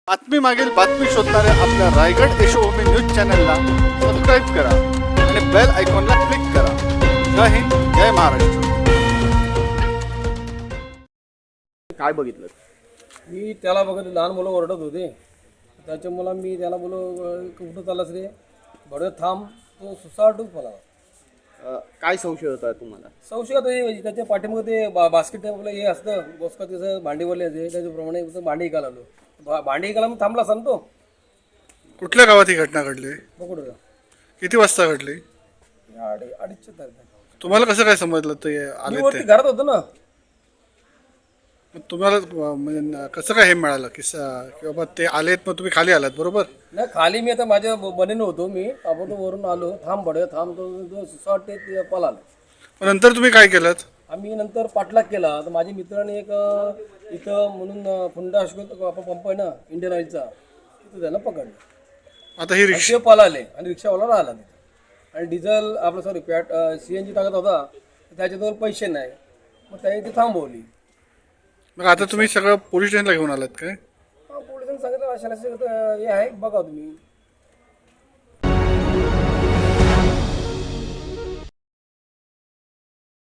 बातमी मागील बातमी शोधणाऱ्या आपल्या रायगड यशोभूमी न्यूज चॅनलला सबस्क्राईब करा आणि बेल आयकॉनला क्लिक करा. जय हिंद, जय महाराष्ट्र. काय बघितलं? मी त्याला बघत लहान मुलं ओरडत होते, त्याच्यामुळे मी त्याला बोलो कुठं चाललास रे, बडं थांब. तो सुसाटच मला काय संशय होता तुम्हाला? संशय आता हे त्याच्या पाठीमागे ते बास्केट आपलं हे असतं बोसका, त्याचं भांडीवाले आहे त्याच्याप्रमाणे भांडी ऐकायला आलो. भांडी ऐकायला मग थांबला सांगतो. कुठल्या गावात ही घटना घडली? बघू किती वाजता घडली? अडीचच्या तारखेला तुम्हाला कसं काय समजलं ते मी आले वरती ते? घरात होतो ना. तुम्हाला म्हणजे कसं काय हे मिळालं की की बाबा ते आलेत, मग तुम्ही खाली आलात बरोबर? नाही, खाली मी आता माझ्या बनेनं होतो. मी आपण वरून आलो, थांब बडं थांब. तो सुसाट ते पळाला. मग नंतर तुम्ही काय केलं? आम्ही नंतर पाठलाग केला. तर माझे मित्राने एक इथं म्हणून फुंडा अशोक आपण पंप आहे ना इंडियन ऑइलचा, तिथं त्याला पकडलं. आता ही रिक्षा ते पळाले आणि रिक्षावाला राहिला नाही. आणि डिझेल आपलं सॉरी CNG टाकत होता, त्याच्याजवळ पैसे नाही. मग त्याने ती थांबवली. मग आता तुम्ही सगळं पोलीस स्टेशनला घेऊन आलात काय? पोलिसांनी सांगितलं अशा हे आहे, बघा तुम्ही.